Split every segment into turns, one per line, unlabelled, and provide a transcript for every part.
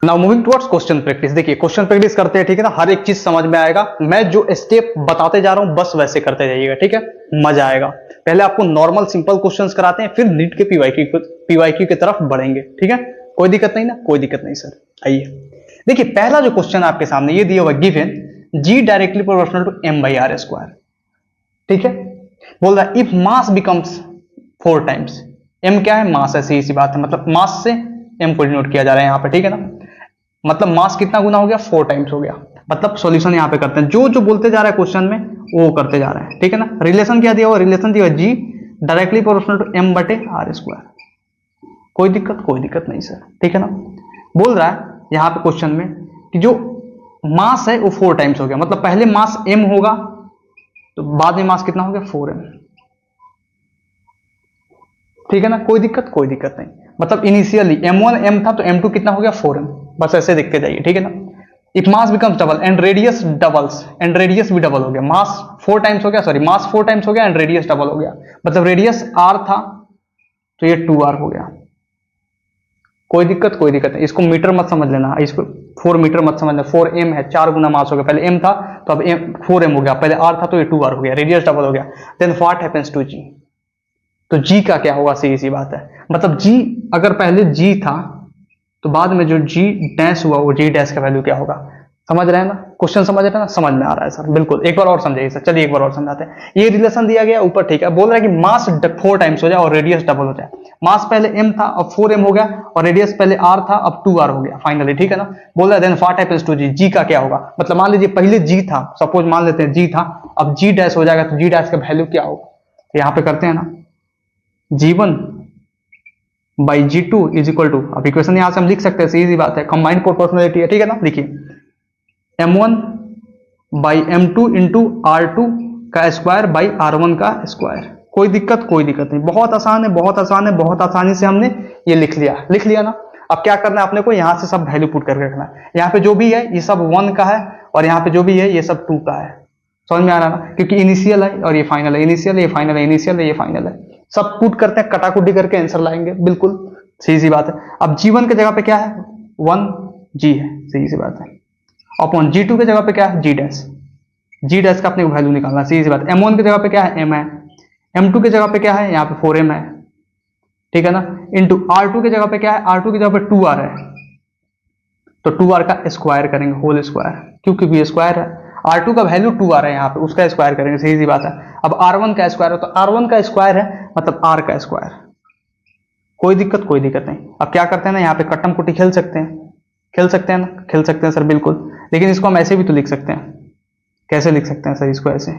Now moving towards question practice. देखिए question practice करते हैं, ठीक है ना, हर एक चीज समझ में आएगा। मैं जो स्टेप बताते जा रहा हूं बस वैसे करते जाइएगा, ठीक है, मजा आएगा। पहले आपको नॉर्मल सिंपल क्वेश्चंस कराते हैं, फिर नीट के पीवाईक्यू की तरफ बढ़ेंगे, ठीक है। कोई दिक्कत नहीं ना, कोई दिक्कत नहीं सर। आइए देखिए, पहला जो क्वेश्चन आपके सामने ये दिया हुआ given G directly proportional to M by R square, ठीक है। बोल रहा है if mass becomes 4 times, M क्या है, मास है, सीधी सी बात है, मतलब मास से एम को डिनोट किया जा रहा है यहाँ पे, ठीक है ना। मतलब मास कितना गुना हो गया, 4 टाइम्स हो गया। मतलब सॉल्यूशन यहाँ पे करते हैं, जो जो बोलते जा रहा है क्वेश्चन में वो करते जा रहे हैं, ठीक है ना। रिलेशन क्या दिया हुआ, रिलेशन दिया हुआ जी डायरेक्टली प्रोपोर्शनल टू एम बटे आर स्क्वायर। कोई दिक्कत नहीं सर, ठीक है ना। बोल रहा है यहाँ पे क्वेश्चन में कि जो मास है वो 4 टाइम्स हो गया, मतलब पहले मास एम होगा तो बाद में मास कितना हो गया, 4m, ठीक है ना। कोई दिक्कत नहीं। मतलब इनिशियली m1 m था तो m2 कितना हो गया, 4m। बस ऐसे देखते जाइए, ठीक है ना। If mass becomes double and radius doubles, and radius भी डबल हो गया, मास 4 टाइम्स हो गया, सॉरी मास 4 टाइम्स हो गया एंड रेडियस डबल हो गया, मतलब रेडियस r था तो ये 2r हो गया। कोई दिक्कत नहीं। इसको मीटर मत समझ लेना, इसको 4 मीटर मत समझना, 4m है, 4 गुना मास हो गया, पहले m था तो अब 4m हो गया, पहले r था तो ये 2r हो गया, रेडियस डबल हो गया। Then what happens to g, तो g का क्या होगा, सीधी सी बात है। मतलब g अगर पहले g था तो बाद में जो g डैश हुआ वो g डैश का वैल्यू क्या होगा। समझ रहे हैं ना, क्वेश्चन समझ रहे हैं ना, समझ में आ रहा है सर, बिल्कुल। एक बार और समझाइए सर, चलिए एक बार और समझाते हैं। ये रिलेशन दिया गया ऊपर, ठीक है। बोल रहा है कि मास 4 टाइम्स हो जाए और रेडियस डबल हो जाए। मास पहले m था अब 4m हो गया, और रेडियस पहले r था अब 2r हो गया फाइनली, ठीक है ना। बोल रहा है then what happens to g, g का क्या होगा। मतलब मान लीजिए पहले g था, सपोज मान लेते हैं g था, अब g डैश हो जाएगा तो g डैश का वैल्यू क्या होगा। तो यहाँ पे करते हैं ना, g1 by g2 is equal to, अब इक्वेशन यहां से हम लिख सकते हैं, सीधी बात है, कंबाइंड प्रोपोर्शनलिटी है, ठीक है ना। देखिए m1 by m2 into r2 का स्क्वायर बाई r1 का स्क्वायर। कोई दिक्कत नहीं, बहुत आसान है, बहुत आसानी से हमने ये लिख लिया ना। अब क्या करना है अपने को, यहां से सब वैल्यू पुट करके रखना है। यहाँ पे जो भी है ये सब 1 का है, और यहाँ पे जो भी है ये सब 2 का है। समझ में आ रहा ना, क्योंकि इनिशियल है और ये फाइनल है, इनिशियल है, ये फाइनल है, इनिशियल है, ये फाइनल है। सब पुट करते हैं, कटाकुटी करके आंसर लाएंगे, बिल्कुल सीधी सी बात है। अब g1 के जगह पे क्या है, 1g है, सीधी सी बात है। अपॉन g2 के जगह पे क्या है, g डैश का अपने को वैल्यू निकालना, सीधी सी बात। m1 की जगह पे क्या है, m है। m2 की जगह पे क्या है, यहाँ पे 4m है, ठीक है ना। इंटू r2 की जगह पे क्या है, r2 की जगह पे 2r है, तो 2r का स्क्वायर करेंगे, होल स्क्वायर, क्योंकि ये स्क्वायर है। r2 का वैल्यू 2r है, यहाँ पे उसका स्क्वायर करेंगे, सीधी सी बात है। अब r1 का स्क्वायर है तो र1 का स्क्वायर है, मतलब r का स्क्वायर। कोई दिक्कत नहीं। अब क्या करते हैं ना, यहाँ पे कट्टम कुट्टी खेल सकते हैं सर, बिल्कुल। लेकिन इसको हम ऐसे भी तो लिख सकते हैं। कैसे लिख सकते हैं सर इसको, ऐसे।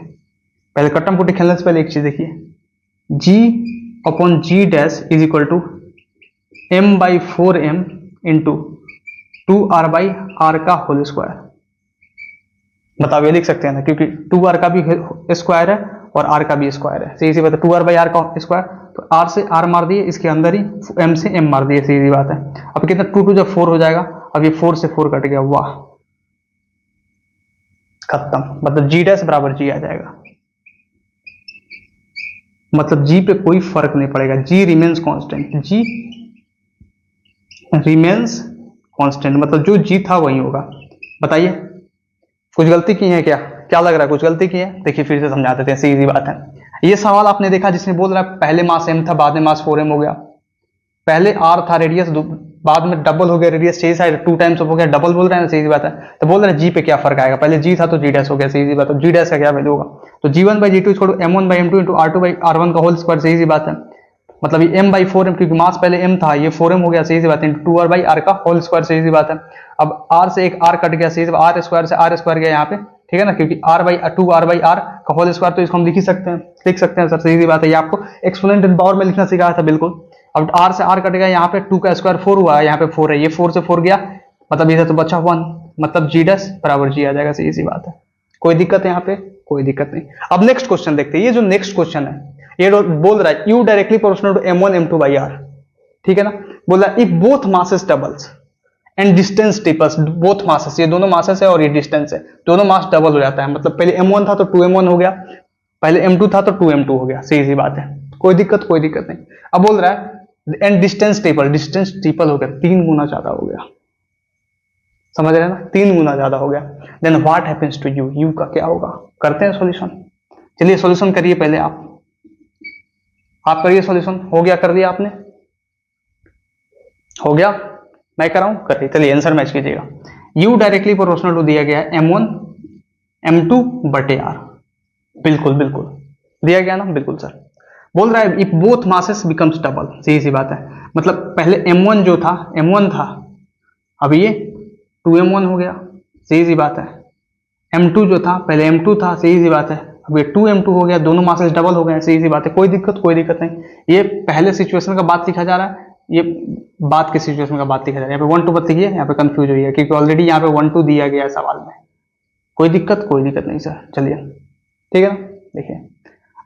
पहले कट्टम कुट्टी खेलने से पहले एक चीज देखिए, g upon G dash is equal to m by 4m into 2r by r का होल स्क्वायर। बताओ, ये लिख सकते हैं ना, क्योंकि 2r का भी स्क्वायर है और r का भी स्क्वायर है, सीधी सी बात है। 2r बाई r का स्क्वायर, तो r से r मार दिए, इसके अंदर ही m से m मार दिए, सीधी बात है। अब कितना, 2 2 जब 4 हो जाएगा, अब ये 4 से 4 कट गया, वाह, खत्म। मतलब g डैश बराबर g आ जाएगा, मतलब g पे कोई फर्क नहीं पड़ेगा, g रिमेन्स कांस्टेंट, मतलब जो g था वही होगा। बताइए कुछ गलती की है क्या, लग रहा है कुछ गलती की है। देखिए फिर से समझा देते हैं, सीधी बात है। ये सवाल आपने देखा जिसने बोल रहा है पहले मास m था बाद में मास 4m हो गया, पहले r था, रेडियस बाद में डबल हो गया, रेडियस चाहिए साइड 2 टाइम्स हो गया, डबल बोल रहे हैं ना, सीधी बात है। तो बोल रहे हैं g पे क्या फर्क आएगा, पहले g था तो g डैश हो गया, सीधी बात है। g डैश का क्या वैल्यू होगा, तो g1 बाई g2 छोड़ो m1 by m2 into r2 by r1 का होल स्क्वायर, सीधी बात है। मतलब ये m बाई 4m, क्योंकि मास पहले m था, ये 4m हो गया, सीधी बात है, इंटू 2r बाई r का होल स्क्वायर, सीधी बात है। अब r से एक r कट गया, सीधी r स्क्वायर से r स्क्वायर गया यहाँ पे, ठीक है ना, क्योंकि r by 2r by r का होल स्क्वायर, तो इसको हम लिख सकते हैं सर, सीधी बात है। ये आपको एक्सपोनेंट इन पावर में लिखना सिखाया था, बिल्कुल। अब r से r कट गया, यहाँ पे 2 का स्क्वायर 4 हुआ है, यहाँ पे 4 है, ये 4 से 4 गया, मतलब इधर तो बचा 1, मतलब g डैश बराबर g आ जाएगा, सीधी सी बात है। कोई दिक्कत है यहाँ पे, कोई दिक्कत नहीं। अब नेक्स्ट क्वेश्चन देखते हैं। ये जो नेक्स्ट क्वेश्चन है, ये बोल रहा है u directly proportional to m1 m2 by r, ठीक है ना। बोल रहा है if both masses doubles and distance triples, both masses, ये दोनों मासेस है और ये डिस्टेंस है, दोनों मास डबल हो जाता है। मतलब पहले m1 था तो 2m1 हो गया, पहले m2 था तो 2m2 हो गया, सीधी सी बात है। कोई दिक्कत नहीं। अब बोल रहा है एंड डिस्टेंस टिपल हो गया, 3 गुना ज्यादा हो गया। समझ रहे हैं ना, 3 गुना ज्यादा हो गया। Then what happens to U, U का क्या होगा, करते हैं सॉल्यूशन। चलिए सॉल्यूशन करिए पहले आप करिए सॉल्यूशन। हो गया, कर दिया आपने, हो गया, मैं कराऊं, करिए। चलिए आंसर मैच कीजिएगा। यू डायरेक्टली प्रोपोर्शनल टू दिया गया है M1 M2 बटे R, बिल्कुल बिल्कुल दिया गया ना, बिल्कुल सर। बोल रहा है if both masses becomes double, सही सी बात है। मतलब पहले M1 जो था M1 था, अब ये 2M1 हो गया, सही सी बात है। M2 जो था पहले M2 था, सही सी बात है, अब ये 2M2 हो गया, दोनों मासेस डबल हो गए, सही सी बात है, कोई दिक्कत नहीं। ये पहले सिचुएशन का बात लिखा जा रहा है, ये बात की सिचुएशन का बात लिखा जा रहा है। यहाँ पे 1 2 मत लिखिए, यहाँ पे कंफ्यूज हुई है क्योंकि ऑलरेडी यहाँ पे 1 2 दिया गया है सवाल में। कोई दिक्कत नहीं सर, चलिए ठीक है ना। देखिए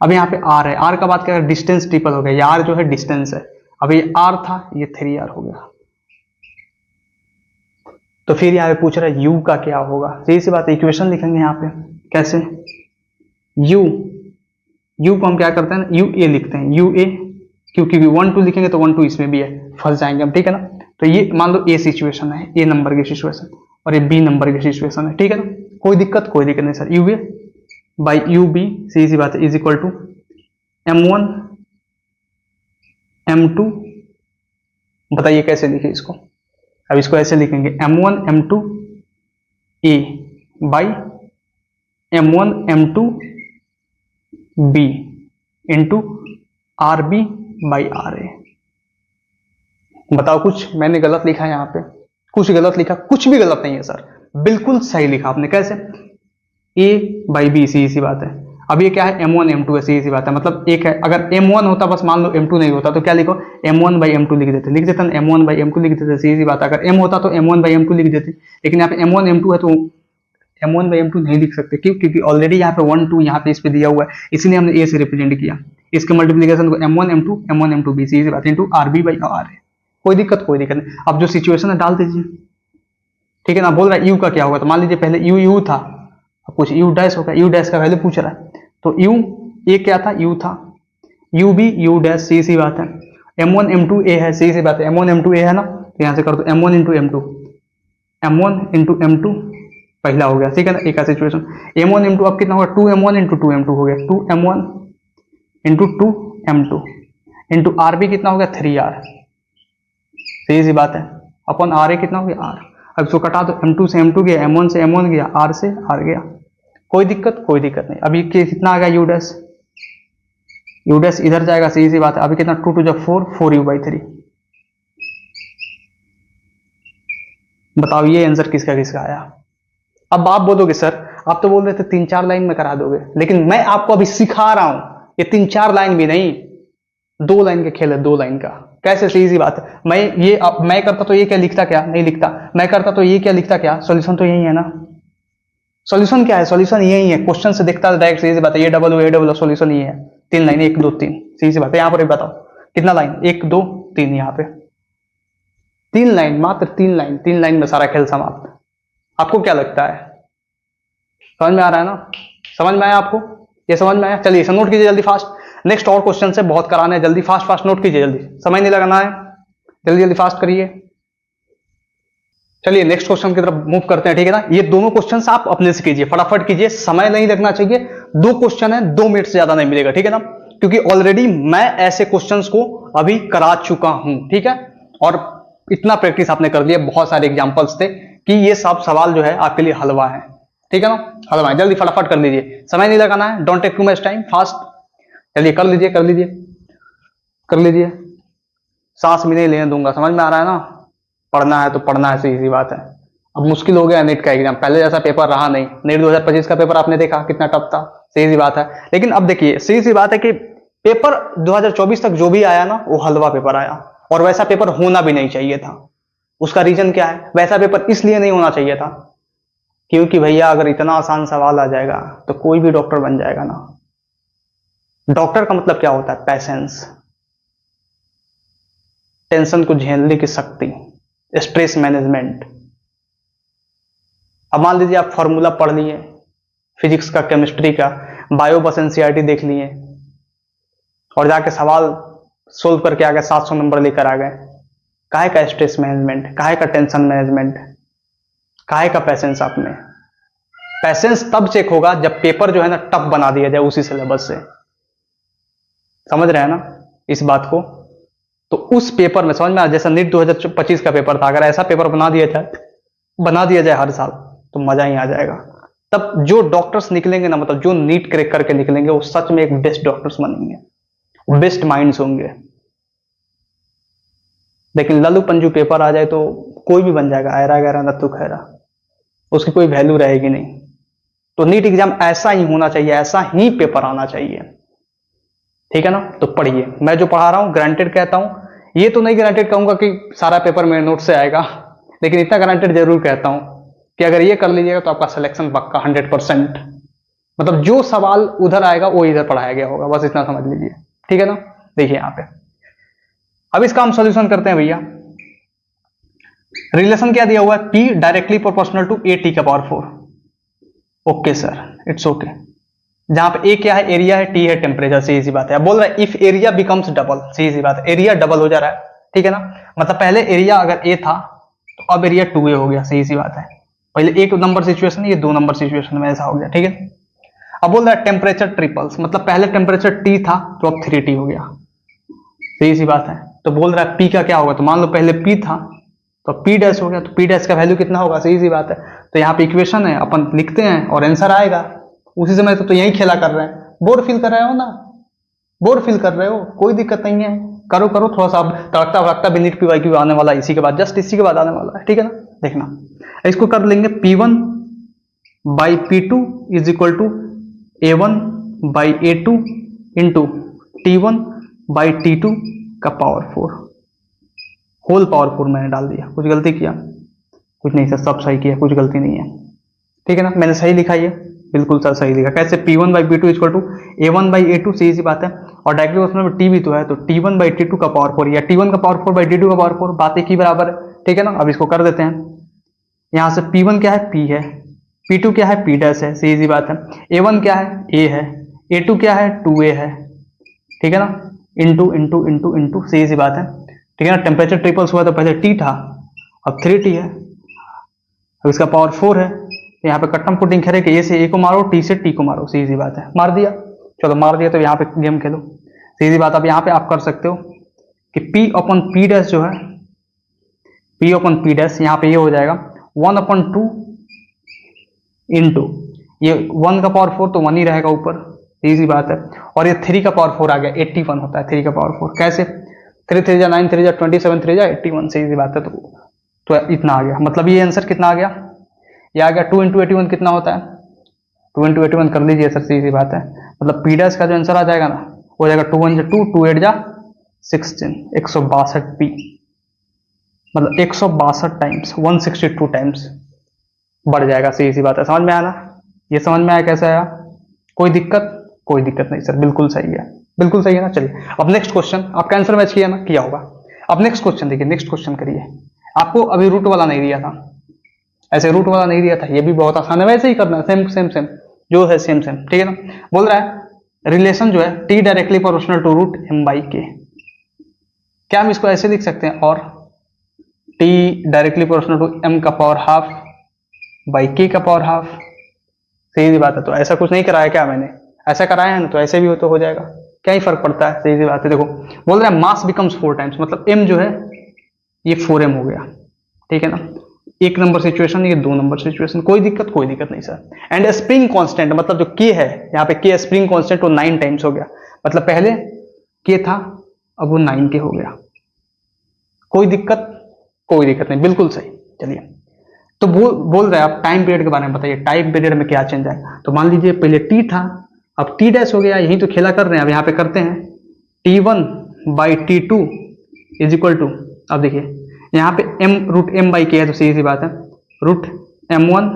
अब यहाँ पे R है, R का बात क्या, डिस्टेंस ट्रिपल हो गया, ये R जो है डिस्टेंस है। अब ये R था, ये 3R हो गया। तो फिर यहाँ पे पूछ रहा है U का क्या होगा, सही सी बात है, इक्वेशन लिखेंगे यहाँ पे कैसे, U को हम क्या करते हैं, UA लिखते हैं, UA, क्योंकि 1 2 लिखेंगे तो 1 2 इसमें भी है, फंस जाएंगे हम, ठीक है ना। तो ये मान लो A सिचुएशन है, A नंबर की सिचुएशन, और ये B नंबर की सिचुएशन है, ठीक है ना। कोई दिक्कत नहीं सर। UA बाई UB, सीधी सी बात है, is equal to M1 M2, बताइए कैसे लिखे इसको। अब इसको ऐसे लिखेंगे M1 M2 A by M1 M2 B into RB by RA। बताओ कुछ मैंने गलत लिखा है यहाँ पे, कुछ गलत लिखा, कुछ भी गलत नहीं है सर, बिल्कुल सही लिखा आपने। कैसे, A बाई B, सीधी सी बात है। अब ये क्या है, M1 M2 है, सीधी सी बात है। मतलब एक है, अगर M1 होता, बस मान लो M2 नहीं होता, तो क्या लिखो, M1 बाई M2 लिख देते ना, M1 बाई M2 लिख देते, सीधी सी बात है। अगर M होता तो M1 बाई M2 लिख देते, लेकिन यहाँ पे M1 M2 है तो M1 बाई M2 नहीं लिख सकते। क्यों, क्योंकि ऑलरेडी यहाँ पे 1 2 यहाँ पे इस पे दिया हुआ है, इसलिए हमने A से रिप्रेजेंट किया। इसके मल्टीप्लीकेशन को M1 M2 B, सीधी सी बात है, इंटू RB बाई RA। कोई दिक्कत नहीं। अब जो सिचुएशन है डाल दीजिए, ठीक है ना। बोल रहा है U का क्या होगा, तो मान लीजिए पहले U था, अब कुछ U डैश होगा, U डैश का वैल्यू पूछ रहा है, तो U A क्या था, U था, UB U डैश, सी बात है। M1 M2 A है, सी बात है, M1 M2 A है ना, तो यहां से कर दो M1 into M2, M1 into M2 पहला हो गया, ठीक है ना, एक सिचुएशन। M1 M2 अब कितना होगा, 2M1 इंटू 2M2 हो गया, 2M1 into 2M2 into RB कितना हो गया, 3R, सी बात है, अपन RA कितना हो गया, R। अब इसको कटा दो, M2 से M2 गया, M1 से M1 गया, R से R गया, कोई दिक्कत नहीं। अभी कितना आ गया, U डैश इधर जाएगा, सी बात है। अभी कितना, 2 2 4, 4U बाई 3। बताओ ये आंसर किसका आया। अब आप बोलोगे सर आप तो बोल रहे थे 3 4 लाइन में करा दोगे, लेकिन मैं आपको अभी सिखा रहा हूं, ये 3 4 लाइन भी नहीं, 2 लाइन का खेल है, 2 लाइन का। कैसे, सीधी बात है, मैं करता तो ये क्या लिखता, क्या नहीं लिखता, मैं करता तो ये क्या लिखता, क्या सॉल्यूशन तो यही है ना। सॉल्यूशन क्या है, सॉल्यूशन यही है, क्वेश्चन से दिखता है डायरेक्ट, सीधी बात है, ये डबल सॉल्यूशन ये है। 3 लाइन, 1 2 3, सीधी बात है। यहाँ पर भी बताओ कितना लाइन, 1 2 3, यहाँ पे 3 लाइन, मात्र 3 लाइन, 3 लाइन में सारा खेल समाप्त। आपको क्या लगता है, समझ में आ रहा है ना, समझ में आया आपको, ये समझ में आया। चलिए इसे नोट कीजिए जल्दी फास्ट, नेक्स्ट और क्वेश्चन से बहुत कराने हैं, जल्दी फास्ट नोट कीजिए, जल्दी समय नहीं लगाना है, जल्दी फास्ट करिए। चलिए नेक्स्ट क्वेश्चन की तरफ मूव करते हैं, ठीक है ना। ये दोनों क्वेश्चन आप अपने से कीजिए, फटाफट कीजिए, समय नहीं लगना चाहिए, 2 क्वेश्चन है, 2 मिनट से ज्यादा नहीं मिलेगा, ठीक है ना, क्योंकि ऑलरेडी मैं ऐसे क्वेश्चंस को अभी करा चुका हूं, ठीक है, और इतना प्रैक्टिस आपने कर लिया, बहुत सारे एग्जांपल्स थे कि ये सब सवाल जो है आपके लिए हलवा है, ठीक है ना, हलवा है। जल्दी फटाफट कर लीजिए, समय नहीं लगाना है, don't take too much time, fast, चलिए कर लीजिए, सांस भी नहीं लेने दूंगा, समझ में आ रहा है ना, पढ़ना है तो पढ़ना है, सीधी बात है। अब मुश्किल हो गया नेट का एग्जाम, पहले जैसा पेपर रहा नहीं, नेट 2025 का पेपर आपने देखा कितना टफ था, सीधी बात है। लेकिन अब देखिए सीधी बात है कि पेपर 2024 तक जो भी आया ना, वो हलवा पेपर आया, और वैसा पेपर होना भी नहीं चाहिए था। उसका रीजन क्या है, वैसा पेपर इसलिए नहीं होना चाहिए था क्योंकि भैया अगर इतना आसान सवाल आ जाएगा तो कोई भी डॉक्टर बन जाएगा ना। डॉक्टर का मतलब क्या होता है, पैसेंस, टेंशन को झेलने की शक्ति, स्ट्रेस मैनेजमेंट। अब मान लीजिए आप फॉर्मूला पढ़ लिए फिजिक्स का, केमिस्ट्री का, बायो बस एनसीईआरटी देख लिए और जाके सवाल सोल्व करके आ गए, 700 नंबर लेकर आ गए। काहे का स्ट्रेस मैनेजमेंट, काहे का टेंशन मैनेजमेंट, काहे का पैसेंस आप में? पैसेंस तब चेक होगा जब पेपर जो है ना टफ बना दिया जाए उसी सिलेबस से, समझ रहे हैं ना इस बात को? तो उस पेपर में समझ में आ, जैसा नीट 2025 का पेपर था, अगर ऐसा पेपर बना दिया जाए हर साल तो मजा ही आ जाएगा। तब जो डॉक्टर्स निकलेंगे ना, मतलब जो नीट क्रैक करके निकलेंगे वो सच में एक बेस्ट डॉक्टर्स बनेंगे, बेस्ट माइंड्स होंगे। लेकिन लल्लू पंजू पेपर आ जाए तो कोई भी बन जाएगा, ऐरा गैरा नत्थु खैरा, उसकी कोई वैल्यू रहेगी नहीं। तो नीट एग्जाम ऐसा ही होना चाहिए, ऐसा ही पेपर आना चाहिए, ठीक है ना? तो पढ़िए, मैं जो पढ़ा रहा हूं ग्रांटेड कहता हूं, ये तो नहीं ग्रांटेड कहूंगा कि सारा पेपर मेरे नोट से आएगा, लेकिन इतना ग्रांटेड जरूर कहता हूं कि अगर ये कर लीजिएगा तो आपका सिलेक्शन पक्का 100%। मतलब जो सवाल उधर आएगा वो इधर पढ़ाया गया होगा, बस इतना समझ लीजिए, ठीक है ना? देखिए यहां पे अब इसका हम सॉल्यूशन करते हैं भैया। रिलेशन क्या दिया हुआ है? P directly proportional to AT का power 4। Okay sir, it's okay. जहां पे A क्या है? एरिया है, T है टेम्परेचर, सीधी सी बात है। अब बोल रहा है इफ एरिया बिकम्स डबल, सीधी सी बात है, एरिया डबल हो जा रहा है, ठीक है ना? मतलब पहले एरिया अगर A था तो अब एरिया 2A हो गया, सही सी बात है। पहले एक नंबर सिचुएशन, ये 2 नंबर सिचुएशन में ऐसा हो गया, ठीक है? अब बोल रहा है टेम्परेचर ट्रिपल्स, मतलब पहले टेम्परेचर T था तो अब 3T हो गया, सही सी बात है। तो बोल रहा है P का क्या होगा? तो मान लो पहले P था तो P डैश हो गया, तो P डैश का वैल्यू कितना होगा? सही सी बात है। तो यहाँ पे इक्वेशन है, अपन लिखते हैं और आंसर आएगा उसी समय। तो यही खेला कर रहे हैं, बोर फील कर रहे हो ना? बोर फील कर रहे हो, कोई दिक्कत नहीं है, करो करो थोड़ा सा। तड़कता भड़कता भी नीट PYQ आने वाला है इसी के बाद, जस्ट इसी के बाद आने वाला है, ठीक है ना? देखना, इसको कर लेंगे P1 by P2 is equal to A1 by A2 into T1 by T2 का पावर 4, होल पावर 4 मैंने डाल दिया। कुछ गलती किया? कुछ नहीं सर, सब सही किया, कुछ गलती नहीं है, ठीक है ना? मैंने सही लिखा, ये बिल्कुल सर सही लिखा। कैसे? P1 by P2 equal to A1 by A2, सीधी सी बात है। और डायरेक्टली उसमें T भी तो है, तो T1 बाई T2 का पावर 4 या T1 का पावर 4 बाई T2 का पावर 4, बात एक ही बराबर है, ठीक है ना? अब इसको कर देते हैं। यहां से P1 क्या है? P है, P2 क्या है? P डैश है, सीधी सी बात है। A1 क्या है? A है, A2 क्या है? 2A है, ठीक है ना? इंटू इंटू इंटू इंटू, सीधी सी बात है, ठीक है ना? टेम्परेचर ट्रिपल्स हुआ तो पहले T था, अब 3T है, अब इसका पावर 4 है। तो यहाँ पे कट्टम पुटिंग खेले कि A से A को मारो, T से T को मारो, सीधी सी बात है। मार दिया, चलो मार दिया, तो यहाँ पे गेम खेलो, सीधी बात। अब यहाँ पे आप कर सकते हो कि P अपन P डैश जो है, P अपन P डैश, यहाँ पे ये हो जाएगा 1/2 इंटू ये 1 का पावर 4 तो 1 ही रहेगा ऊपर, सीधी सी बात है। और ये 3 का पावर 4 आ गया, 81 होता है 3 का पावर 4। कैसे? 3 3 जा 9, 3 जा 27, 3 जा 81, सीधी सी बात है। तो इतना आ गया, मतलब ये आंसर कितना आ गया? ये आ गया 2 इंटू 81 कितना होता है? 2 इंटू 81 कर लीजिए सर, सीधी सी बात है। मतलब P डैश का जो आंसर आ जाएगा ना, हो जाएगा 2 1 जा 2, 2 8 जा 16, 162 P, मतलब 162 टाइम्स, 162 टाइम्स बढ़ जाएगा, सीधी सी बात है। समझ में आया ना? ये समझ में आया कैसे आया? कोई दिक्कत? कोई दिक्कत नहीं सर, बिल्कुल सही है, बिल्कुल सही है ना? चलिए अब नेक्स्ट क्वेश्चन। आपका आंसर मैच किया ना? किया होगा। अब नेक्स्ट क्वेश्चन देखिए, नेक्स्ट क्वेश्चन करिए। आपको अभी रूट वाला नहीं दिया था, ऐसे रूट वाला नहीं दिया था, ये भी बहुत आसान है, वैसे ही करना है, सेम सेम सेम जो है सेम सेम, ठीक है ना? बोल रहा है रिलेशन जो है T directly proportional to root M by K। क्या हम इसको ऐसे लिख सकते हैं? और T directly proportional to M का पावर हाफ बाई K का पावर हाफ, सीधी बात है। तो ऐसा कुछ नहीं कराया क्या मैंने? ऐसा कराया है ना, तो ऐसे भी हो तो हो जाएगा, क्या ही फर्क पड़ता है, सीधी बात है। देखो बोल रहा है मास बिकम्स 4 टाइम्स, मतलब M जो है ये 4M हो गया, ठीक है ना? 1 नंबर सिचुएशन, ये 2 नंबर सिचुएशन, कोई दिक्कत? कोई दिक्कत नहीं सर। एंड स्प्रिंग कांस्टेंट, मतलब जो K है यहाँ पे, K स्प्रिंग कांस्टेंट वो 9 टाइम्स हो गया, मतलब पहले K था अब वो 9K हो गया, कोई दिक्कत? कोई दिक्कत नहीं, बिल्कुल सही। चलिए तो बोल रहे हैं आप टाइम पीरियड के बारे में बताइए, टाइम पीरियड में क्या चेंज आएगा? तो मान लीजिए पहले T था, अब T डैश हो गया, यही तो खेला कर रहे हैं। अब यहाँ पे करते हैं T1 by T2 is equal to, अब देखिए यहाँ पे रूट M बाई K है, तो सीधी सी बात है root M1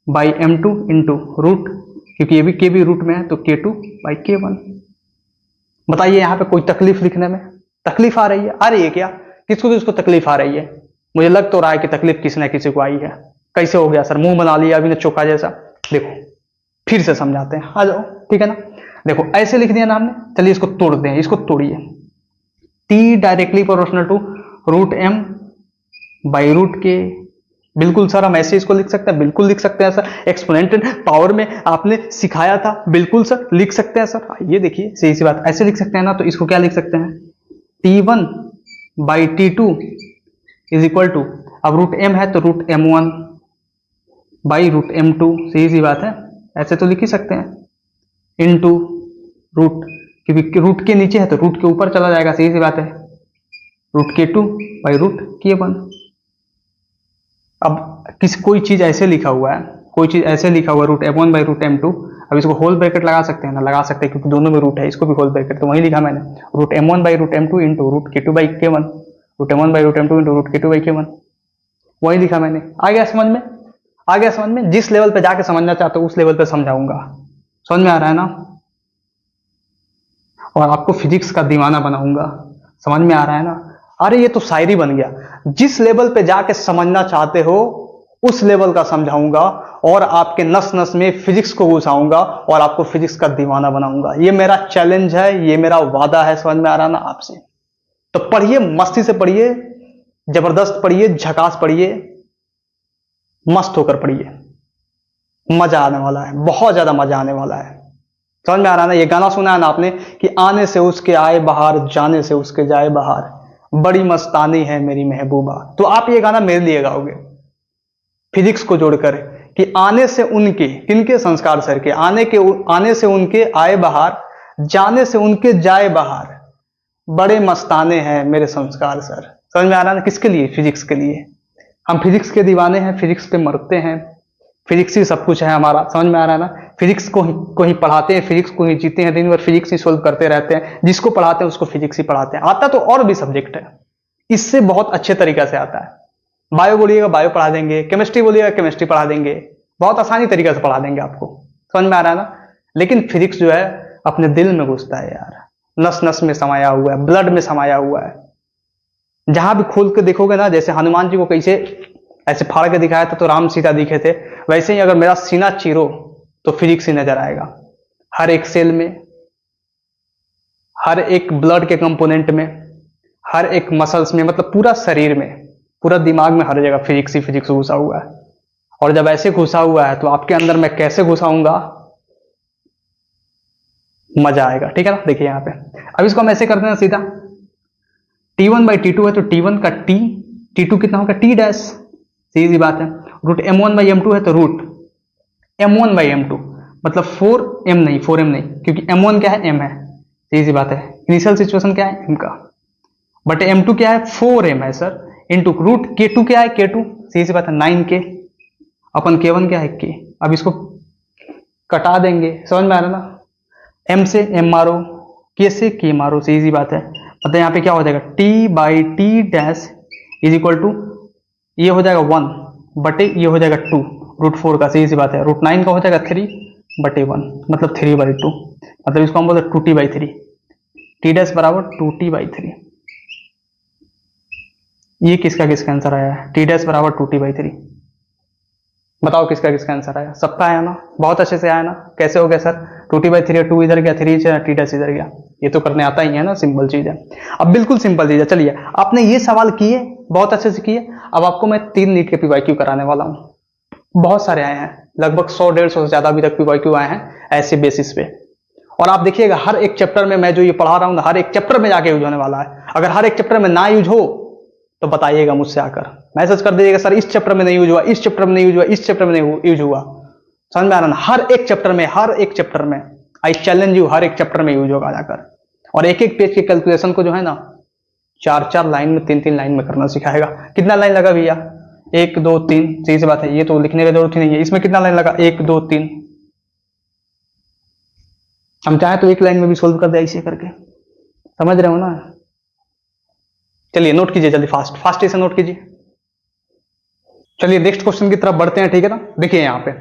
by M2 into root, क्योंकि ये भी K भी रूट में है, तो K2 बाई K1। बताइए यहाँ पे कोई तकलीफ लिखने में? तकलीफ आ रही है? आ रही है क्या? किसको किसको तकलीफ आ रही है? मुझे लग तो रहा है कि तकलीफ किसी ना किसी को आई है। कैसे हो गया सर? मुंह बना लिया अभी ने चोखा जैसा। देखो फिर से समझाते हैं, आ जाओ, ठीक है ना? देखो ऐसे लिख दिया ना हमने, चलिए इसको तोड़ते हैं, इसको तोड़िए। T directly proportional to root M by root K बिल्कुल सर, हम ऐसे इसको लिख सकते हैं, बिल्कुल लिख सकते हैं सर। एक्सपोनेंट पावर में आपने सिखाया था, बिल्कुल सर लिख सकते हैं सर। ये देखिए सही सी बात, ऐसे लिख सकते हैं ना। तो इसको क्या लिख सकते हैं, T1 by T2 is equal to, अब रूट एम है तो root M1 by root M2, सही सी बात है, ऐसे तो लिख ही सकते हैं। इनटू रूट, क्योंकि रूट के नीचे है तो रूट के ऊपर चला जाएगा, सही सी बात है, root K2 by root K1। अब कोई चीज ऐसे लिखा हुआ है, कोई चीज ऐसे लिखा हुआ है root M1 by root M2, अब इसको होल ब्रैकेट लगा सकते हैं ना, लगा सकते हैं, क्योंकि दोनों में रूट है, इसको भी होल ब्रैकेट, तो वही लिखा मैंने, root M1 by root M2 into root K2 by K1, root M1 by root M2 into root K2 by K1, वही लिखा मैंने। आ गया समझ में, आ गया समझ में। जिस लेवल पे जाके समझना चाहते हो उस लेवल पे समझाऊंगा, समझ में आ रहा है ना। और आपको फिजिक्स का दीवाना बनाऊंगा, समझ में आ रहा है ना। अरे ये तो शायरी बन गया, जिस लेवल पे जाके समझना चाहते हो उस लेवल का समझाऊंगा, और आपके नस नस में फिजिक्स को घुसाऊंगा और आपको फिजिक्स का दीवाना बनाऊंगा। ये मेरा चैलेंज है, ये मेरा वादा है, समझ में आ रहा ना आपसे। तो पढ़िए, मस्ती से पढ़िए, जबरदस्त पढ़िए, झकास पढ़िए, मस्त होकर पढ़िए, मजा आने वाला है, बहुत ज्यादा मजा आने वाला है। समझ में आ रहा है ना। ये गाना सुना है ना आपने कि आने से उसके आए बाहर, जाने से उसके जाए बाहर, बड़ी मस्तानी है मेरी महबूबा। तो आप ये गाना मेरे लिए गाओगे फिजिक्स को जोड़कर कि आने से उनके, किनके, संस्कार सर के, आने से उनके आए बाहर, जाने से उनके जाए बाहर, बड़े मस्ताने हैं मेरे संस्कार सर। समझ में आ रहा है ना। किसके लिए, फिजिक्स के लिए। हम फिजिक्स के दीवाने हैं, फिजिक्स पे मरते हैं, फिजिक्स ही सब कुछ है हमारा, समझ में आ रहा है ना। फिजिक्स को ही पढ़ाते हैं, फिजिक्स को ही जीते हैं, दिन भर फिजिक्स ही सोल्व करते रहते हैं। जिसको पढ़ाते हैं उसको फिजिक्स ही पढ़ाते हैं। आता तो और भी सब्जेक्ट है, इससे बहुत अच्छे तरीके से आता है। बायो बोलिएगा बायो पढ़ा देंगे, केमिस्ट्री बोलिएगा केमिस्ट्री पढ़ा देंगे, बहुत आसानी तरीके से पढ़ा देंगे आपको, समझ में आ रहा है ना। लेकिन फिजिक्स जो है अपने दिल में घुसता है यार, नस नस में समाया हुआ है, ब्लड में समाया हुआ है। जहां भी खोल के देखोगे ना, जैसे हनुमान जी को कैसे ऐसे फाड़ के दिखाया था तो राम सीता दिखे थे, वैसे ही अगर मेरा सीना चीरो तो फिजिक्स ही नजर आएगा। हर एक सेल में, हर एक ब्लड के कंपोनेंट में, हर एक मसल्स में, मतलब पूरा शरीर में, पूरा दिमाग में, हर जगह फिजिक्स ही फिजिक्स घुसा हुआ है। और जब ऐसे घुसा हुआ है तो आपके अंदर मैं कैसे घुसाऊंगा, मजा आएगा, ठीक है ना। देखिए यहाँ पे अब इसको हम ऐसे करते हैं सीधा, T1 बाई T2 है तो T1 का T, T2 कितना होगा T डैश, सीधी बात है। रूट M1 बाई M2 है तो रूट M1 बाई M2, मतलब 4M नहीं, 4M नहीं, क्योंकि M1 क्या है, M है, सीधी बात है। इनिशियल सिचुएशन क्या है, M का, बट M2 क्या है, 4M है सर, इंटू रूट K2 क्या है, K2, सीधी बात है 9K, अपन K1 क्या है, K। अब इसको कटा देंगे, समझ में आ रहा ना। M से M मारो, K से K मारो, सीधी बात है। मतलब यहाँ पे क्या हो जाएगा, T by T dash is equal to, ये हो जाएगा 1 बटे ये हो जाएगा 2 रूट 4 का, सीधी सी बात है। रूट 9 का हो जाएगा 3 बटे 1, मतलब 3 बाई 2, मतलब इसको हम बोलते हैं 2T बाई 3, T डैश बराबर 2T बाई 3। ये किसका किसका आंसर आया है, T डैश बराबर 2T बाई 3। बताओ किसका किसका आंसर आया, सबका आया ना, बहुत अच्छे से आया ना। कैसे हो गया सर, 2T बाई 3, 2 इधर गया, 3 T डैश इधर गया, ये तो करने आता ही है ना, सिंपल चीज है। अब बिल्कुल सिंपल चीज है। चलिए आपने ये सवाल किए, बहुत अच्छे से किए। अब आपको मैं 3 नीट के PYQ कराने वाला हूं। बहुत सारे आए हैं, लगभग 100-150 से ज्यादा अभी तक PYQ आए हैं ऐसे बेसिस पे। और आप देखिएगा हर एक चैप्टर में मैं जो ये पढ़ा रहा हूं, हर एक चैप्टर में जाके यूज होने वाला है। अगर हर एक चैप्टर में ना यूज हो तो बताइएगा मुझसे आकर, मैसेज कर दीजिएगा, सर इस चैप्टर में नहीं यूज हुआ, इस चैप्टर में नहीं यूज हुआ, इस चैप्टर में नहीं यूज हुआ। समझ में आ रहा ना, हर एक चैप्टर में, हर एक चैप्टर में, आई चैलेंज यू, हर एक चैप्टर में यूज होगा जाकर। और एक एक पेज के कैलकुलेशन को जो है ना 4-4 लाइन में, 3-3 लाइन में करना सिखाएगा। कितना लाइन लगा भैया, 1 2 3, सही सी बात है, ये तो लिखने की जरूरत ही नहीं है। इसमें कितना लाइन लगा, 1 2 3, हम चाहे तो 1 लाइन में भी सोल्व कर दे ऐसे करके, समझ रहे हो ना। चलिए नोट कीजिए जल्दी, फास्ट फास्ट इसे नोट कीजिए। चलिए नेक्स्ट क्वेश्चन की तरफ बढ़ते हैं, ठीक है ना। देखिए यहाँ पे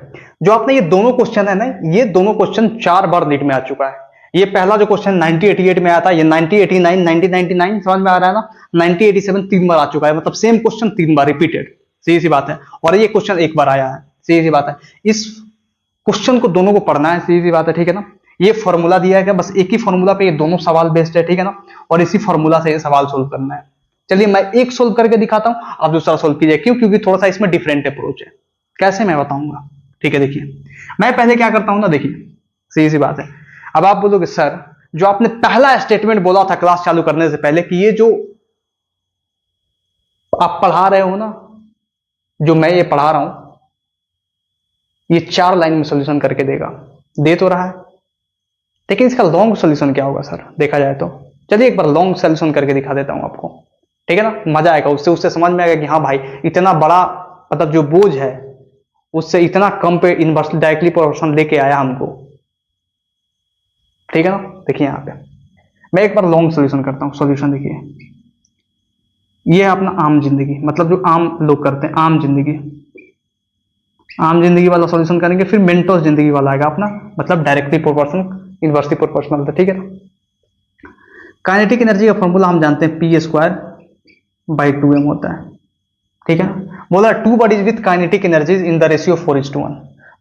जो आपने ये दोनों क्वेश्चन है ना, ये दोनों क्वेश्चन 4 बार नीट में आ चुका है। ये पहला जो क्वेश्चन 1988 में आया था, ये 1989, 1999, समझ में आ रहा है ना, 1987 3 बार आ चुका है, मतलब सेम क्वेश्चन 3 बार रिपीटेड, सीधी सी बात है। और ये क्वेश्चन 1 बार आया है, सीधी सी बात है। इस क्वेश्चन को दोनों को पढ़ना है, सीधी सी बात है, ठीक है ना। ये फॉर्मूला दिया है, बस एक ही फॉर्मूला पे ये दोनों सवाल बेस्ड है, ठीक है ना। और इसी फॉर्मूला से ये सवाल सोल्व करना है, चलिए मैं एक सोल्व करके दिखाता हूं, आप दूसरा सोल्व कीजिए। क्यों? क्योंकि थोड़ा सा इसमें डिफरेंट अप्रोच है। कैसे मैं बताऊंगा, ठीक है। देखिए मैं पहले क्या करता हूं ना, देखिए सीधी सी बात है। अब आप बोलोगे सर जो आपने पहला स्टेटमेंट बोला था क्लास चालू करने से पहले कि ये जो आप पढ़ा रहे हो ना, जो मैं ये पढ़ा रहा हूं, ये 4 लाइन में सोल्यूशन करके देगा, दे तो रहा है, लेकिन इसका लॉन्ग सोल्यूशन क्या होगा सर देखा जाए तो। चलिए एक बार लॉन्ग सोल्यूशन करके दिखा देता हूं आपको, ठीक है ना, मजा आएगा। उससे उससे समझ में आएगा कि हाँ भाई इतना बड़ा मतलब जो बोझ है उससे इतना कम पे इनवर्स डायरेक्टली प्रोपोर्शन लेके आया हमको, ठीक है ना। देखिए यहां पे मैं एक बार लॉन्ग सोल्यूशन करता हूं। सोल्यूशन देखिए, ये है अपना आम जिंदगी, मतलब जो आम लोग करते हैं, आम जिंदगी, आम जिंदगी वाला सॉल्यूशन करेंगे। फिर मेंटोस जिंदगी वाला आएगा अपना, मतलब डायरेक्टली प्रोपोर्शनल, इनवर्सली प्रोपोर्शनल, ठीक है ना। काइनेटिक एनर्जी का फॉर्मूला हम जानते हैं P²/2m होता है, ठीक है ना। बोला 2 bodies with kinetic energies in the ratio 4:1,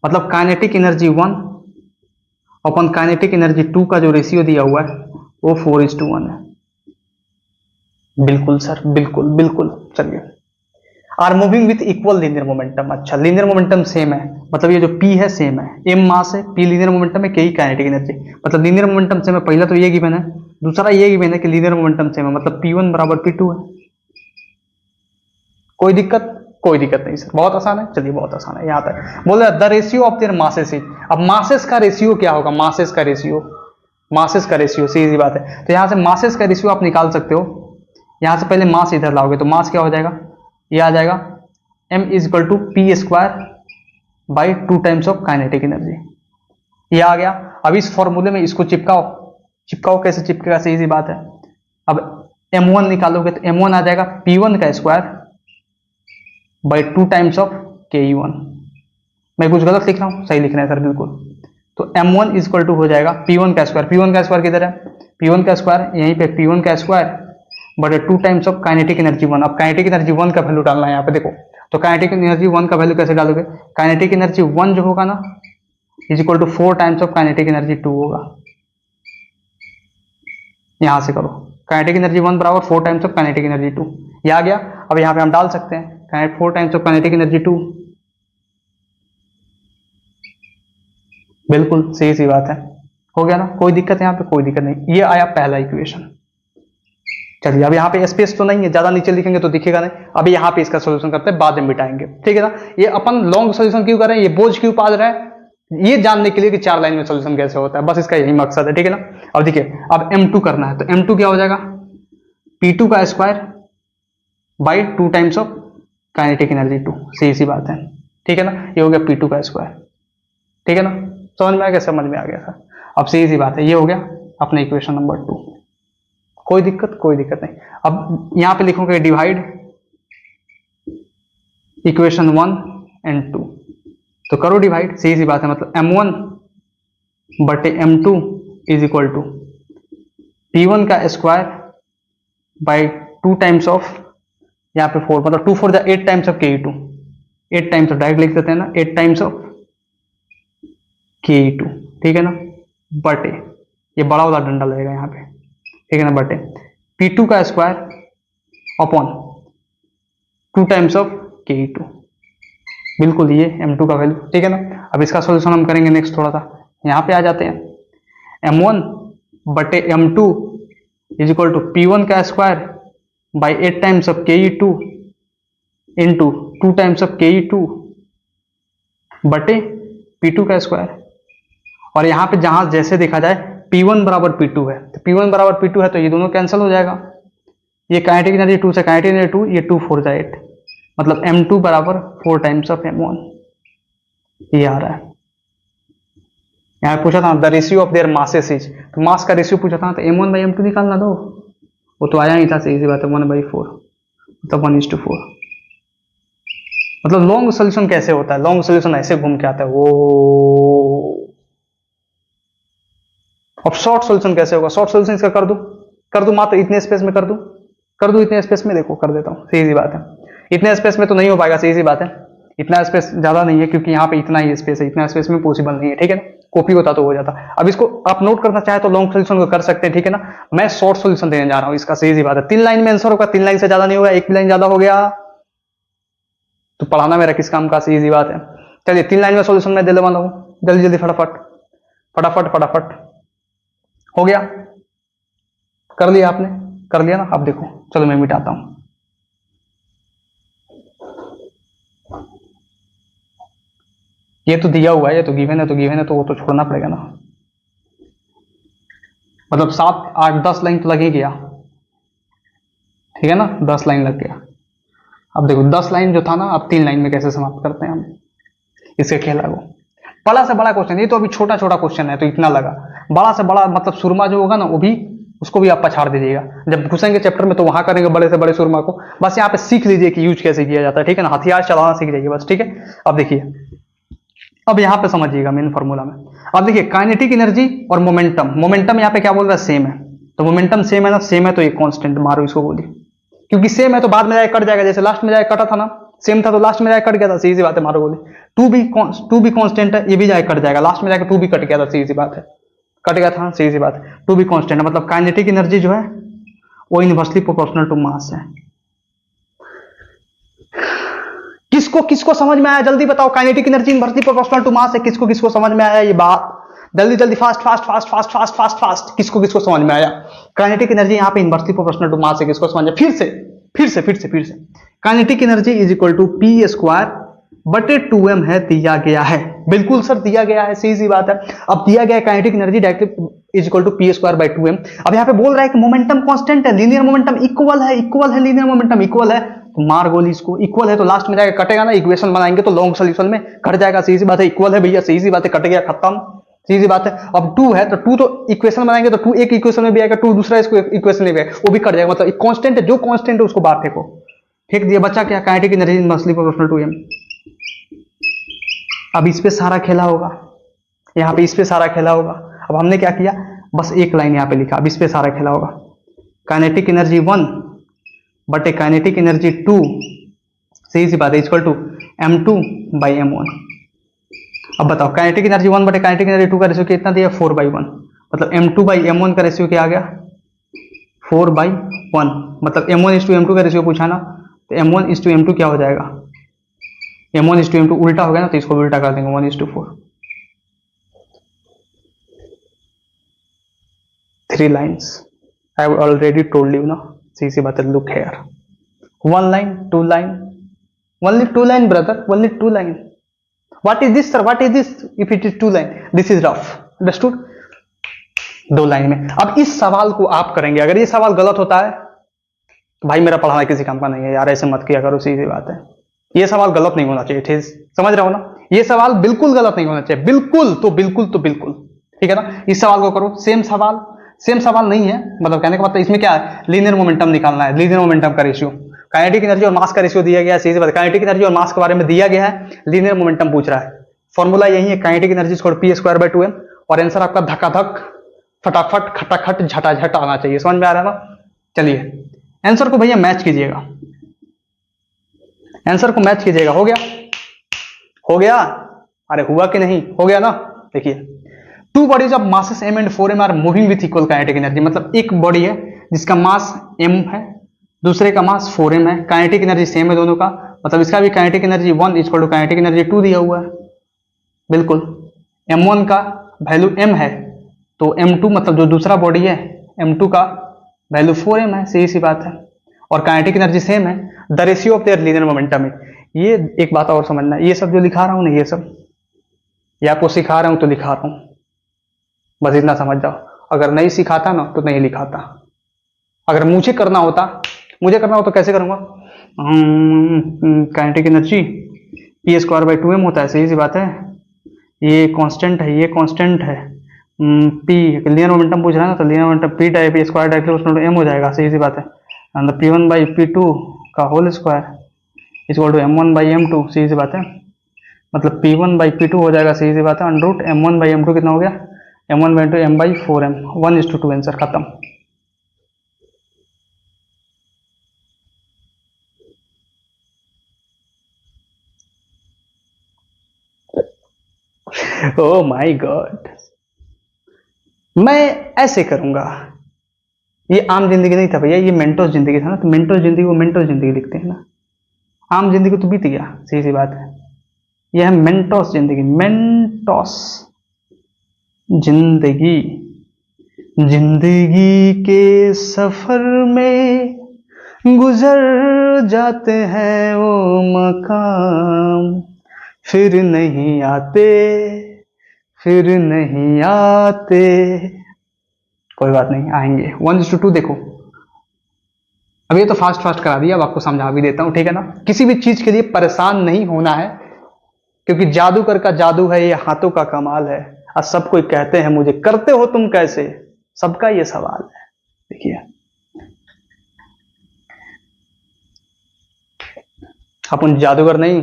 मतलब काइनेटिक एनर्जी 1 अपन काइनेटिक एनर्जी 2 का जो रेशियो दिया हुआ है वो 4:1 है। बिल्कुल सर, बिल्कुल बिल्कुल। चलिए, are moving with equal linear momentum. अच्छा, लीनियर मोमेंटम सेम है, मतलब ये जो P है सेम है, M मास है, P लीनियर मोमेंटम है, K काइनेटिक एनर्जी, मतलब लीनियर मोमेंटम सेम है। पहला तो ये गिवन है, दूसरा ये गिवन है कि लीनियर मोमेंटम सेम है, मतलब P1 बराबर P2 है। कोई दिक्कत? कोई दिक्कत नहीं सर, बहुत आसान है। चलिए बहुत आसान है। यहाँ तक बोले the ratio of their masses is. अब मासेस का रेशियो क्या होगा? मासेस का रेशियो, मासेस का रेशियो सीधी बात है। तो यहाँ से मासेस का रेशियो आप निकाल सकते हो। यहाँ से पहले मास इधर लाओगे तो मास क्या हो जाएगा, ये आ जाएगा m=P²/2 times of kinetic energy, ये आ गया। अब इस फॉर्मूले में इसको चिपकाओ, चिपकाओ कैसे चिपकेगा, सीधी बात है। अब m1 निकालोगे तो m1 आ जाएगा P1²/2 टाइम्स ऑफ Ke1। मैं कुछ गलत लिख रहा हूं? सही लिख रहे हैं सर, बिल्कुल। तो m1 इक्वल टू हो जाएगा P1², P1² किधर है, P1² यहीं पे, P1²/2 times of kinetic energy 1। अब काइनेटिक एनर्जी 1 का वैल्यू डालना है यहाँ पे, देखो तो काइनेटिक एनर्जी 1 का वैल्यू कैसे डालोगे, काइनेटिक एनर्जी 1 जो होगा ना is equal to 4 times of kinetic energy 2 होगा। यहां से करो, काइनेटिक एनर्जी 1 बराबर 4 टाइम्स ऑफ काइनेटिक एनर्जी 2, ये आ गया। अब यहाँ पे हम डाल सकते हैं 4 टाइम्स ऑफ काइनेटिक एनर्जी 2, बिल्कुल सही सी बात है, हो गया ना। कोई दिक्कत यहाँ पे? कोई दिक्कत नहीं। ये आया पहला इक्वेशन। चलिए अब यहाँ पे स्पेस तो नहीं है, ज्यादा नीचे लिखेंगे तो दिखेगा नहीं। अभी यहाँ पे इसका सोल्यूशन करते हैं, बाद में मिटाएंगे, ठीक है ना। ये अपन लॉन्ग सोल्यूशन क्यों कर रहे हैं, ये बोझ क्यों पाल रहे हैं, ये जानने के लिए कि 4 लाइन में सोल्यूशन कैसे होता है, बस इसका यही मकसद है, ठीक है ना। अब देखिए अब m2 करना है तो m2 क्या हो जाएगा, P2²/2 times of kinetic energy 2, सही सी बात है, ठीक है ना। ये हो गया P2², ठीक है ना। समझ में आ गया? समझ में आ गया सर। अब सही सी बात है, ये हो गया अपना इक्वेशन नंबर 2। कोई दिक्कत? कोई दिक्कत नहीं। अब यहां पे लिखोगे डिवाइड इक्वेशन 1 एंड 2, तो करो डिवाइड, सही सी बात है। मतलब m1/m2 is equal to P1²/2 times of, यहाँ पे 4 मतलब 2 4 8 times of Ke2, 8 times of, direct लिख देते हैं ना, 8 टाइम्स ऑफ Ke2, ठीक है ना, बटे ये बड़ा वाला डंडा लगेगा यहाँ पे, ठीक है ना, बटे P2² upon 2 times of Ke2, बिल्कुल ये m2 का वैल्यू, ठीक है ना। अब इसका सॉल्यूशन हम करेंगे नेक्स्ट, थोड़ा सा यहाँ पे आ जाते हैं। m1/m2 is equal to P1²/8 times of Ke2 into 2 times of Ke2 बटे P2²। और यहाँ पे जहां जैसे देखा जाए P1 बराबर P2 है, तो P1 बराबर P2 है तो ये दोनों कैंसिल हो जाएगा। ये काइनेटिक एनर्जी 2 से काइनेटिक एनर्जी 2, ये 2 4 8, मतलब m2 बराबर 4 टाइम्स ऑफ m1, ये आ रहा है। यहाँ पूछा था the ratio of their masses is, तो मास का रेशियो पूछा था तो m1/m2 निकालना दो, वो तो आया नहीं था, सही सी बात है, 1/4 मतलब 1:4। मतलब लॉन्ग सोल्यूशन कैसे होता है, लॉन्ग सोल्यूशन ऐसे घूम के आता है वो। अब शॉर्ट सोल्यूशन कैसे होगा, शॉर्ट सोल्यूशन इसका कर दो मात्र इतने स्पेस में कर दो इतने स्पेस में, देखो कर देता हूं, सही सी बात है। इतने स्पेस में तो नहीं हो पाएगा, सही सी बात है, इतना स्पेस ज्यादा नहीं है क्योंकि यहाँ पे इतना ही स्पेस है, इतना स्पेस में पॉसिबल नहीं है, ठीक है ना। कॉपी होता तो हो जाता। अब इसको आप नोट करना चाहे तो लॉन्ग सोल्यूशन को कर सकते हैं, ठीक है ना। मैं शॉर्ट सोल्यूशन देने जा रहा हूं इसका, सीधी सी बात है। 3 लाइन में आंसर होगा, 3 लाइन से ज्यादा नहीं होगा, एक भी लाइन ज्यादा हो गया तो पढ़ाना मेरा किस काम का, सीधी बात है। चलिए 3 लाइन में सोल्यूशन मैं दे दे वाला हूं, जल्दी जल्दी फटाफट फटाफट फटाफट। हो गया, कर लिया आपने, कर लिया ना। अब देखो, चलो मैं मिटाता हूं। ये तो दिया हुआ है, ये तो गिवन है, तो गिवन है तो वो तो छोड़ना पड़ेगा ना। मतलब 7 8 10 लाइन तो लग ही गया, ठीक है ना, 10 लाइन लग गया। अब देखो 10 लाइन जो था ना, अब 3 लाइन में कैसे समाप्त करते हैं हम इसके खेला को। बड़ा से बड़ा क्वेश्चन, ये तो अभी छोटा छोटा क्वेश्चन है तो इतना लगा। बड़ा से बड़ा मतलब सुरमा जो होगा ना, वो भी उसको भी आप पछाड़ दीजिएगा। जब घुसेंगे चैप्टर में तो वहां करेंगे बड़े से बड़े सुरमा को। बस यहाँ पे सीख लीजिए कि यूज कैसे किया जाता है, ठीक है ना। हथियार चलाना सीख जाइए बस, ठीक है। अब देखिए, अब यहाँ पे समझिएगा मेन फॉर्मूला में। अब देखिए काइनेटिक एनर्जी और मोमेंटम, मोमेंटम यहाँ पे क्या बोल रहा है, सेम है। तो मोमेंटम सेम है ना, सेम है तो ये कांस्टेंट मारो इसको गोली, क्योंकि सेम है तो बाद में जाके कट जाएगा। जैसे लास्ट में जाके कटा था ना, सेम था तो लास्ट में जाके कट गया था, सीधी सी बात है, मारो गोली। टू भी कांस्टेंट है, ये भी जाके कट जाएगा, लास्ट में जाके टू भी कट गया था, सीधी सी बात है, कट गया था, सीधी सी बात है। टू भी कांस्टेंट है, मतलब काइनेटिक एनर्जी जो है वो इनवर्सली प्रोपोर्शनल टू मास है। किसको किसको समझ में आया जल्दी बताओ, kinetic energy inversely proportional to mass है, किसको किसको समझ में आया ये बात, जल्दी जल्दी fast fast fast fast fast fast fast, किसको किसको समझ में आया। काइनेटिक एनर्जी यहाँ पे इनवर्सली प्रोपोर्शनल टू मास है, किसको समझ में, फिर से kinetic energy is equal to P square बटे 2m है, दिया गया है। बिल्कुल सर दिया गया है, सीधी सी बात है। अब दिया गया है kinetic energy directly is equal to P square by 2m। अब यहाँ पे बोल रहा है कि मोमेंटम कांस्टेंट है, लीनियर मोमेंटम इक्वल है, लीनियर मोमेंटम इक्वल है, तो मार गोली इसको। इक्वल है तो लास्ट में जाकर कटेगा ना, इक्वेशन बनाएंगे तो लॉन्ग सोल्यूशन में कट जाएगा, सीधी सी बात है। इक्वल है भैया, सीधी सी बात है, कट गया, खत्म, सीधी सी बात है। अब 2 है तो 2 तो इक्वेशन बनाएंगे तो 2 एक इक्वेशन में भी आएगा, 2 दूसरा इसको इक्वेशन में भी आएगा, वो भी कट जाएगा। मतलब कांस्टेंट है, जो कांस्टेंट है उसको बाहर फेंको, फेंक दिया, बच्चा क्या, kinetic energy inversely proportional to m। अब इस पे सारा खेला होगा, यहाँ पे इस पे सारा खेला होगा। अब हमने क्या किया, बस एक लाइन यहाँ पे लिखा, अब इस पे सारा खेला होगा। काइनेटिक एनर्जी 1 बटे काइनेटिक एनर्जी 2, सही सी बात है, equal to m2 by m1। अब बताओ काइनेटिक एनर्जी 1 बटे काइनेटिक एनर्जी 2 का रेशियो कितना दिया, 4/1। मतलब m2 बाई m1 का रेशियो क्या आ गया, 4/1। मतलब m1:m2 का रेशियो पूछा ना, तो m1:m2 क्या हो जाएगा, m1:m2 उल्टा हो गया ना, तो इसको उल्टा कर देंगे 1:4। 3 lines, I have already told you ना, सी सी बात है। Look here, 1 line 2 line, only 2 line brother, only 2 line. What is this sir, what is this, if it is 2 line, this is rough, understood. 2 line में। अब इस सवाल को आप करेंगे, अगर ये सवाल गलत होता है तो भाई मेरा पढ़ाना किसी काम का नहीं है यार, ऐसे मत किया करो, सीधी बात है। ये सवाल गलत नहीं होना चाहिए, ठीक, समझ रहे हो ना, ये सवाल बिल्कुल गलत नहीं होना चाहिए, बिल्कुल तो बिल्कुल, ठीक है ना। इस सवाल को करो, सेम सवाल नहीं है, मतलब कहने का मतलब इसमें क्या है, लीनियर मोमेंटम निकालना है, लीनियर मोमेंटम का रेशियो, काइनेटिक एनर्जी और मास का रेशियो दिया गया है, सीधी बात, काइनेटिक एनर्जी और मास के बारे में दिया गया है, लीनियर मोमेंटम पूछ रहा है। फॉर्मूला यही है, kinetic energy equal P square by 2m, और आंसर आपका धकाधक फटाफट खटाखट झटाझट आना चाहिए, समझ में आ रहा है ना। चलिए आंसर को भैया मैच कीजिएगा, आंसर को मैच कीजिएगा। हो गया, अरे हुआ कि नहीं, हो गया ना। देखिए, 2 bodies of masses m and 4m are moving with equal kinetic energy. मतलब एक बॉडी है जिसका मास m है, दूसरे का मास 4m है, काइनेटिक एनर्जी सेम है दोनों का। मतलब इसका भी kinetic energy 1 equal to kinetic energy 2 दिया हुआ है, बिल्कुल। m1 का वैल्यू m है, तो m2 मतलब जो दूसरा बॉडी है m2 का वैल्यू 4m है, सही सी बात है। और काइनेटिक एनर्जी सेम है, the ratio of their linear momentum है। ये एक बात और समझना, ये सब जो लिखा रहा हूं ना, ये सब ये आपको सिखा रहा हूं तो लिखा रहा हूं, बस इतना समझ जाओ। अगर नहीं सिखाता ना तो नहीं लिखाता। अगर मुझे करना हो तो कैसे करूंगा, kinetic energy P square by 2m होता है, सही सी बात है। ये कांस्टेंट है, ये कांस्टेंट है, पी लीनियर मोमेंटम पूछ रहा है ना, तो linear momentum P type P square directly M हो जाएगा, सही सी बात है। एंड p1 बाई p2 का whole square equal to m1 by m2, सही सी बात है। मतलब p1 बाई p2 हो जाएगा, सही सी बात है, under root m1 by m2 कितना हो गया, m1 by m2 m by 4m, 1:2 answer खत्म। ओ माय गॉड, मैं ऐसे करूंगा। ये आम जिंदगी नहीं था भैया, ये मेंटोस जिंदगी था ना, तो मेंटोस जिंदगी वो मेंटोस जिंदगी लिखते हैं ना, आम जिंदगी तो बीत गया, सीधी सी बात है। यह है मेंटोस जिंदगी, मेंटोस जिंदगी। जिंदगी के सफर में गुजर जाते हैं वो मकाम, फिर नहीं आते, फिर नहीं आते। कोई बात नहीं, आएंगे। 1:2 देखो, अब ये तो फास्ट फास्ट करा दिया, अब आपको समझा भी देता हूं, ठीक है ना। किसी भी चीज के लिए परेशान नहीं होना है, क्योंकि जादूगर का जादू है, ये हाथों का कमाल है। और सब कोई कहते हैं मुझे, करते हो तुम कैसे, सबका ये सवाल है। देखिए, अपन जादूगर नहीं,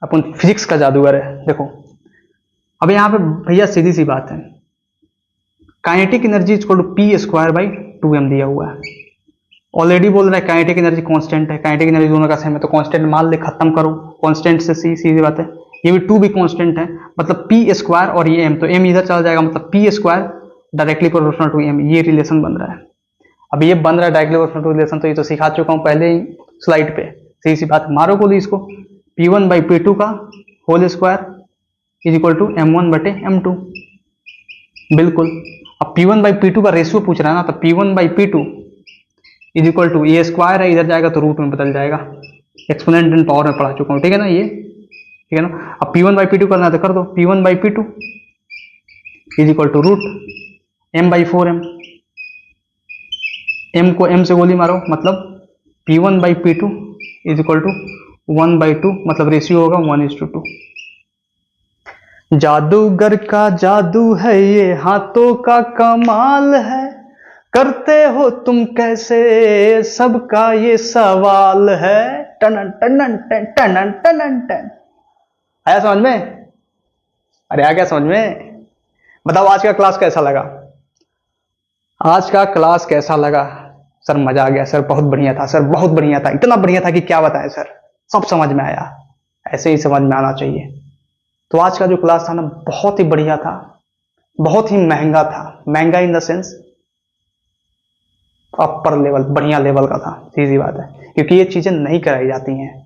अपन फिजिक्स का जादूगर है। देखो अब यहां पे भैया सीधी सी बात है, kinetic energy equal to P square by 2m दिया हुआ है। ऑलरेडी बोल रहा है काइनेटिक एनर्जी कांस्टेंट है, काइनेटिक एनर्जी दोनों का सेम है, तो कांस्टेंट मान ले, खत्म करो कांस्टेंट से, सीधी बात है। ये भी 2 भी कांस्टेंट है, मतलब पी स्क्वायर और ये m, तो m इधर चला जाएगा, मतलब P square directly proportional to m, ये रिलेशन बन रहा है। अब ये बन रहा है डायरेक्टली प्रोपोर्शनल टू रिलेशन, तो ये तो सिखा चुका हूं पहले ही स्लाइड पे, सीधी सी बात। मारो गोली इसको, P1 बाई P2 का whole square is equal to M1 बटे M2, बिल्कुल। अब P1 बाई P2 का रेशियो पूछ रहा है ना, तो P1 by P2 is equal to, ये स्क्वायर है, इधर जाएगा तो रूट में बदल जाएगा, एक्सपोनेंट एंड पावर में पढ़ा चुका हूं, ठीक है ना ये, ठीक है ना। अब P1 बाई P2 करना है तो कर दो, P1 by P2 is equal to root M by 4M, M को M से गोली मारो, मतलब P1 by P2 is equal to 1/2, मतलब रेशियो होगा 1:2। जादूगर का जादू है ये, हाथों का कमाल है, करते हो तुम कैसे, सबका ये सवाल है। टनन टनन टन टनन टनन टन। आया समझ में? अरे आ गया समझ में? बताओ आज का क्लास कैसा लगा? आज का क्लास कैसा लगा? सर मजा आ गया सर, बहुत बढ़िया था सर, बहुत बढ़िया था, इतना बढ़िया था कि क्या बताएं सर, सब समझ में आया, ऐसे ही समझ में आना चाहिए। तो आज का जो क्लास था ना, बहुत ही बढ़िया था, बहुत ही महंगा था, महंगा in the sense upper level, बढ़िया लेवल का था, सीधी बात है, क्योंकि ये चीजें नहीं कराई जाती हैं।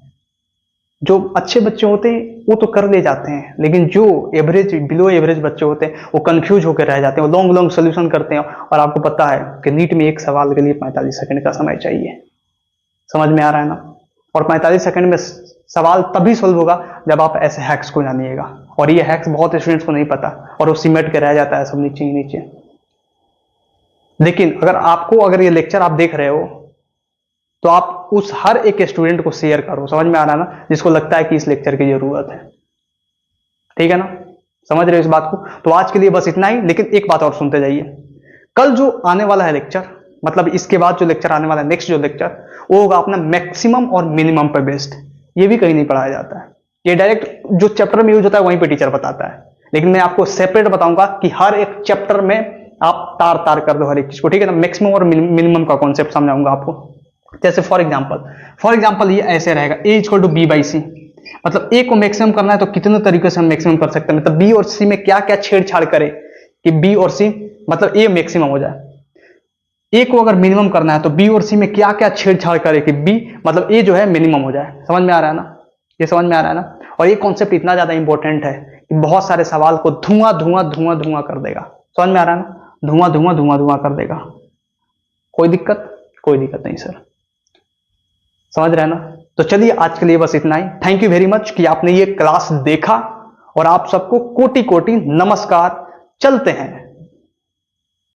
जो अच्छे बच्चे होते हैं वो तो कर ले जाते हैं, लेकिन जो एवरेज, बिलो एवरेज बच्चे होते हैं वो कंफ्यूज होकर रह जाते हैं, वो लॉन्ग लॉन्ग सोल्यूशन करते हैं। और आपको पता है कि नीट में एक सवाल के लिए 45 सेकंड का समय चाहिए, समझ में आ रहा है ना। और 45 सेकंड में सवाल तभी सोल्व होगा जब आप ऐसे हैक्स को जानिएगा, और ये हैक्स बहुत स्टूडेंट्स को नहीं पता, और वो सिमट के रह जाता है सब नीचे ही नीचे। लेकिन अगर ये लेक्चर आप देख रहे हो तो आप उस हर एक स्टूडेंट को शेयर करो, समझ में आ रहा है ना, जिसको लगता है कि इस लेक्चर की जरूरत है, ठीक है ना, समझ रहे हो इस बात को। तो आज के लिए बस इतना ही, लेकिन एक बात और सुनते जाइए, कल जो आने वाला है लेक्चर, मतलब इसके बाद जो लेक्चर आने वाला है, नेक्स्ट जो लेक्चर, वो होगा अपना मैक्सिमम और मिनिमम पे बेस्ड। ये भी कहीं नहीं पढ़ाया जाता है, ये डायरेक्ट जो चैप्टर में यूज होता है वहीं पे टीचर बताता है, लेकिन मैं आपको सेपरेट बताऊंगा कि हर एक चैप्टर में आप तार तार कर दो हर एक चीज को, ठीक है ना। मैक्सिमम और मिनिमम का कॉन्सेप्ट समझाऊंगा आपको। जैसे फॉर एग्जाम्पल ये ऐसे रहेगा, a equal to B by C, मतलब a को मैक्सिमम करना है तो कितने तरीके से हम मैक्सिमम कर सकते हैं, मतलब b और c में क्या क्या छेड़छाड़ करे कि b और c मतलब a मैक्सिमम हो जाए। a को अगर मिनिमम करना है तो b और c में क्या क्या छेड़छाड़ करे कि b मतलब a जो है मिनिमम हो जाए। समझ में आ रहा है ना, ये समझ में आ रहा है ना। और ये कॉन्सेप्ट इतना ज्यादा इंपॉर्टेंट है कि बहुत सारे सवाल को धुआं धुआं धुआं धुआं कर देगा। समझ में आ रहा है ना, धुआं धुआं धुआं धुआं कर देगा। कोई दिक्कत नहीं सर, समझ रहे हैं ना। तो चलिए आज के लिए बस इतना ही। थैंक यू वेरी मच कि आपने ये क्लास देखा, और आप सबको कोटि कोटि नमस्कार। चलते हैं।